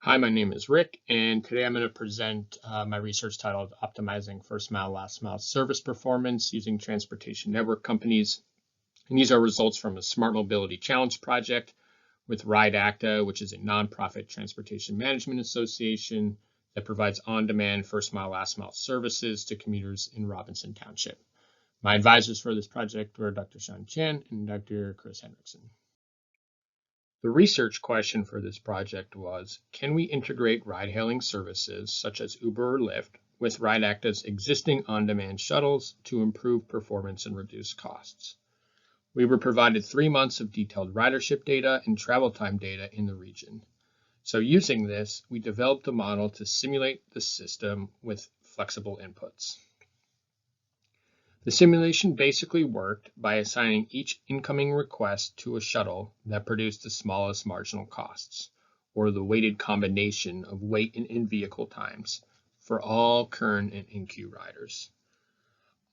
Hi, my name is Rick, and today I'm going to present my research titled Optimizing First Mile, Last Mile Service Performance Using Transportation Network Companies. And these are results from a Smart Mobility Challenge project with Ride Acta, which is a nonprofit transportation management association that provides on-demand first mile, last mile services to commuters in Robinson Township. My advisors for this project were Dr. Sean Chan and Dr. Chris Hendrickson. The research question for this project was, can we integrate ride-hailing services such as Uber or Lyft with Ride Acta's existing on-demand shuttles to improve performance and reduce costs? We were provided 3 months of detailed ridership data and travel time data in the region. So using this, we developed a model to simulate the system with flexible inputs. The simulation basically worked by assigning each incoming request to a shuttle that produced the smallest marginal costs, or the weighted combination of wait and in-vehicle times for all current and in-queue riders.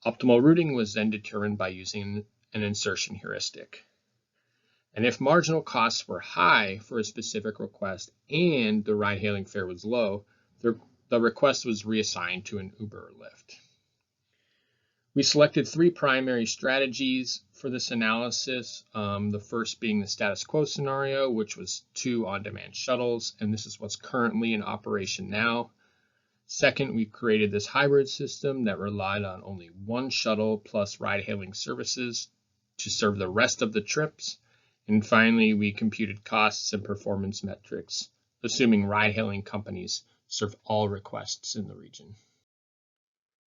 Optimal routing was then determined by using an insertion heuristic. And if marginal costs were high for a specific request and the ride-hailing fare was low, the request was reassigned to an Uber or Lyft. We selected 3 primary strategies for this analysis, the first being the status quo scenario, which was 2 on-demand shuttles, and this is what's currently in operation now. Second, we created this hybrid system that relied on only 1 shuttle plus ride-hailing services to serve the rest of the trips. And finally, we computed costs and performance metrics, assuming ride-hailing companies serve all requests in the region.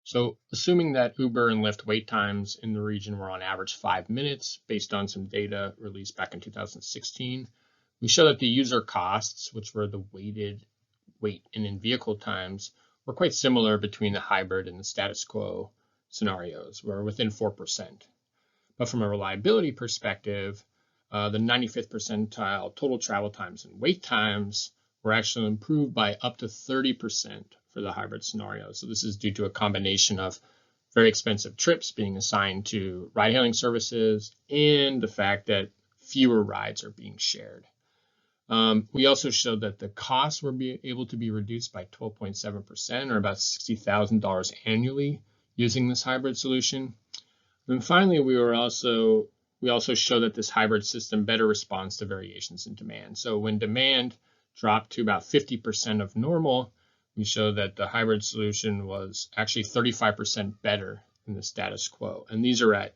So assuming that Uber and Lyft wait times in the region were on average 5 minutes based on some data released back in 2016, we show that the user costs, which were the weighted wait and in-vehicle times, were quite similar between the hybrid and the status quo scenarios, were within 4%. But from a reliability perspective, the 95th percentile total travel times and wait times were actually improved by up to 30% for the hybrid scenario. So this is due to a combination of very expensive trips being assigned to ride-hailing services and the fact that fewer rides are being shared. We also showed that the costs were able to be reduced by 12.7%, or about $60,000 annually, using this hybrid solution. And finally, we also showed that this hybrid system better responds to variations in demand. So when demand dropped to about 50% of normal, we show that the hybrid solution was actually 35% better than the status quo. And these are at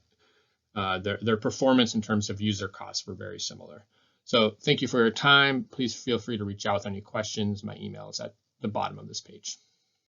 their performance in terms of user costs were very similar. So thank you for your time. Please feel free to reach out with any questions. My email is at the bottom of this page.